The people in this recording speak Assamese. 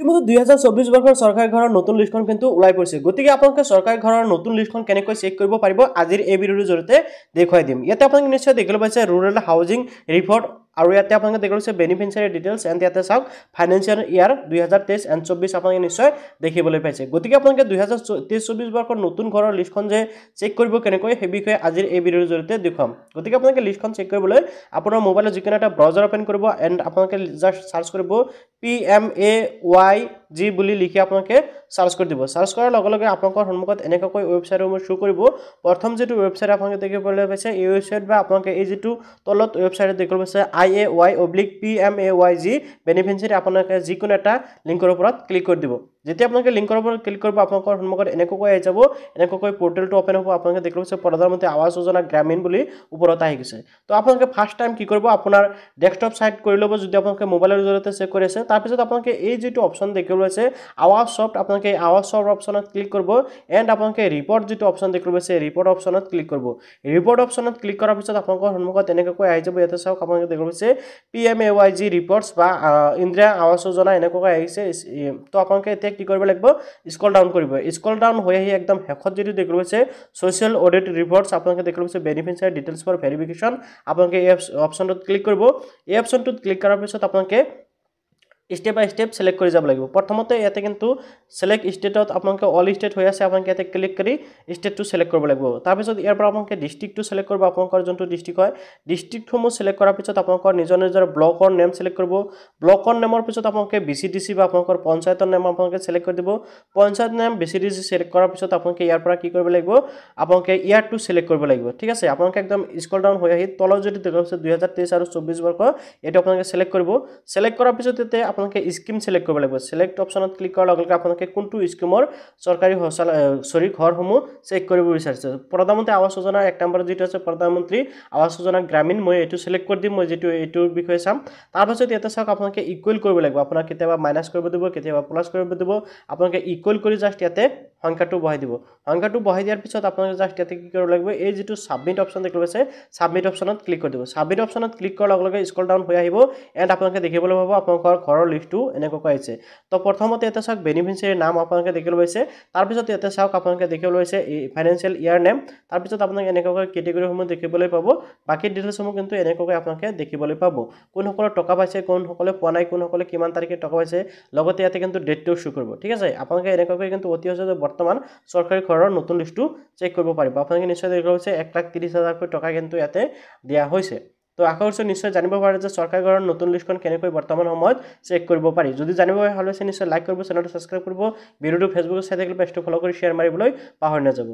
ইতিমধ্যে 2024 বৰ্ষৰ চৰকাৰী ঘৰৰ নতুন লিষ্টখন কিন্তু ওলাই পৰিছে গতিকে আপোনালোকে চৰকাৰী ঘৰৰ নতুন লিষ্টখন কেনেকৈ চেক কৰিব পাৰিব আজিৰ এই ভিডিঅ'ৰ জৰিয়তে দেখুৱাই দিম ইয়াতে আপোনালোকে নিশ্চয় দেখিবলৈ পাইছে ৰুৰেল হাউজিং ৰিপৰ্ট আৰু ইয়াতে আপোনালোকে দেখিছে বেনিফিচিয়াৰী ডিটেইলছ এণ্ড ইয়াতে চাওক ফাইনেন্সিয়েল ইয়াৰ 2023 এণ্ড 24 আপোনালোকে নিশ্চয় দেখিবলৈ পাইছে গতিকে আপোনালোকে 2023-24 বৰ্ষৰ নতুন ঘৰৰ লিষ্টখন যে চেক কৰিব কেনেকৈ সেই বিষয়ে আজিৰ এই ভিডিঅ'ৰ জৰিয়তে দেখুৱাম গতিকে আপোনালোকে লিষ্টখন চেক কৰিবলৈ আপোনাৰ মোবাইলত যিকোনো এটা ব্ৰাউজাৰ ওপেন কৰিব এণ্ড আপোনালোকে জাষ্ট সাৰ্চ কৰিব PMAYG বুলি লিখি আপোনালোকে সাৰ্চ কৰি দিব সাৰ্চ কৰাৰ লগে লগে আপোনালোকৰ সন্মুখত এনেকৈ ৱেবছাইটসমূহ শো কৰিব প্ৰথম যেটো ৱেবছাইট আপোনালোকে দেখিবলৈ পাইছে এই ৱেবছাইট বা আপোনালোকে এই যেটো তলত ৱেবছাইটত দেখিবলৈ পাইছে IAY/PMAYG বেনিফিচিয়াৰী আপোনালোকে যিকোনো এটা লিংকৰ ওপৰত ক্লিক কৰি দিব যেতিয়া আপোনালোকে লিংকৰ ওপৰত ক্লিক কৰিব আপোনালোকৰ সন্মুখত এনেকৈ আহি যাব এনেকৈ পোৰ্টেলটো ওপেন হ'ব আপোনালোকে দেখিবলৈ পাইছে প্ৰধানমন্ত্ৰী আৱাস যোজনা গ্ৰামীণ বুলি ওপৰত আহি গৈছে তো আপোনালোকে ফাৰ্স্ট টাইম কি কৰিব আপোনাৰ ডেস্কটপ সাইট কৰি ল'ব যদি আপোনালোকে মোবাইলৰ জৰিয়তে চেক কৰি আছে তাৰ পিছত আপোনালোকে এই যেটো অপচন দেখিবলৈ আছে আৱাজ সফট আপোনালোকে আৱাজ সফট অপচনত ক্লিক কৰিব এণ্ড আপোনালোকে ৰিপৰ্ট যেটো অপচন দেখিবলৈ আছে ৰিপৰ্ট অপচনত ক্লিক কৰিব ৰিপৰ্ট অপচনত ক্লিক কৰাৰ পিছত আপোনালোকৰ সন্মুখত এনেকৈ আহি যাব ইয়াতে চাওক আপোনালোকে দেখিবলৈ আছে PMAYG ৰিপৰ্টছ বা ইন্দিৰা আৱাস যোজনা এনেকৈ আহিছে তো আপোনালোকে এতিয়া কি কৰিব লাগিব স্ক্ৰল ডাউন কৰিব স্ক্ৰল ডাউন হৈ আহি একদম হেকত যেটো দেখিবলৈ আছে সোশ্যাল অডিট ৰিপৰ্টছ আপোনালোকে দেখিবলৈ আছে বেনিফিচিয়াৰী ডিটেইলছ ফৰ ভেৰিফিকেশ্যন আপোনালোকে এই অপচনটোত ক্লিক কৰিব এই অপচনটোত ক্লিক কৰাৰ পিছত আপোনালোকে স্টেপ বাই স্টেপ সিলেক্ট কৰি যাব লাগিব প্ৰথমতে ইয়াতে কিন্তু সিলেক্ট ষ্টেটত আপোনালোকে অল ষ্টেট হৈ আছে আপোনালোকে ইয়াতে ক্লিক কৰি ষ্টেটটো সিলেক্ট কৰিব লাগিব তাৰ পিছত ইয়াৰ পৰা আপোনালোকে ডিস্ট্ৰিক্টটো সিলেক্ট কৰিব আপোনালোকৰ যোনটো ডিস্ট্ৰিক্ট হয় ডিস্ট্ৰিক্টসমূহ সিলেক্ট কৰাৰ পিছত আপোনালোকৰ নিজৰ ব্লকৰ নেম সিলেক্ট কৰিব ব্লকৰ নেমৰ পিছত আপোনালোকে BCDC বা আপোনালোকৰ পঞ্চায়তৰ নাম আপোনালোকে সিলেক্ট কৰি দিব পঞ্চায়ত নাম BCDC সিলেক্ট কৰাৰ পিছত আপোনালোকে ইয়াৰ পৰা কি কৰিব লাগিব আপোনালোকে ইয়াৰটো সিলেক্ট কৰিব লাগিব ঠিক আছে আপোনালোকে একদম স্ক্ৰল ডাউন হৈ আহি তলত যদি দেখাছে 2023 আৰু 24 বৰ্ষ এটা আপোনালোকে সিলেক্ট কৰিব সিলেক্ট কৰাৰ পিছত এতে আপোনালোকে স্কিম সিলেক্ট কৰিব লাগিব সিলেক্ট অপচনত ক্লিক কৰাৰ লগে লগে আপোনালোকে কোনটো স্কিমৰ চৰকাৰী ঘৰসমূহ চেক কৰিব বিচাৰিছে প্ৰধানমন্ত্ৰী আৱাস যোজনা এক নম্বৰ যেটো আছে প্ৰধানমন্ত্ৰী আৱাস যোজনা গ্ৰামীণ মই এটো সিলেক্ট কৰি দিম মই যেটো এটোৰ বিষয়ে চাম তাৰ পাছত ইয়াতে চাওক আপোনালোকে ইকুৱেল কৰিব লাগিব আপোনাক কেতিয়াবা মাইনাস কৰিব দিব কেতিয়াবা প্লাস কৰিব দিব আপোনালোকে ইকুৱেল কৰি জাষ্ট ইয়াতে সংখ্যাটো বহাই দিব সংখ্যাটো বহাই দিয়াৰ পিছত আপোনালোকে জাষ্ট ইয়াতে কি কৰিব লাগিব এই যেটো সাবমিট অপচন দেখিবলৈ আছে সাবমিট অপচনত ক্লিক কৰি দিব সাবমিট অপচনত ক্লিক কৰাৰ লগে লগে স্ক্ৰল ডাউন হৈ আহিব এণ্ড আপোনালোকে দেখিবলৈ পাব আপোনালোকৰ ঘৰৰ লিষ্টটো এনেকৈ আহিছে তো প্ৰথমতে এটা চাওক বেনিফিচিয়াৰী নাম আপোনালোকে দেখিবলৈ পাইছে তাৰ পিছত ইয়াতে চাওক আপোনালোকে দেখিবলৈ পাইছে ফাইনান্সিয়েল ইয়াৰ নেম তাৰ পিছত আপোনালোকে এনেকৈ কেটেগৰীসমূহ দেখিবলৈ পাব বাকি ডিটেইলছসমূহ কিন্তু এনেকৈ আপোনালোকে দেখিবলৈ পাব কোন সকলৰ টকা পাইছে কোন সকলে পোৱা নাই কোন সকলে কিমান তাৰিখে টকা পাইছে লগতে ইয়াতে কিন্তু ডেটটো শো কৰিব ঠিক আছে আপোনালোকে এনেকৈ কিন্তু অতি সহজে বৰ্তমান চৰকাৰী ঘৰৰ নতুন লিষ্টটো চেক কৰিব পাৰিব আপোনালোকে নিশ্চয় দেখিবলৈ পাইছে 1,30,000 টকা কিন্তু ইয়াতে দিয়া হৈছে তো আশা কৰিছো নিশ্চয় জানিব পাৰে যে চৰকাৰী ঘৰৰ নতুন লিষ্টখন কেনেকৈ বৰ্তমান সময়ত চেক কৰিব পাৰি যদি জানিব হলে নিশ্চয় লাইক কৰিব চেনেলটো সাবস্ক্ৰাইব কৰিব ভিডিওটো ফেসবুকত চাই থাকিলে পেজটো ফলো কৰি শেয়াৰ মাৰিবলৈ পাহৰি নাযাব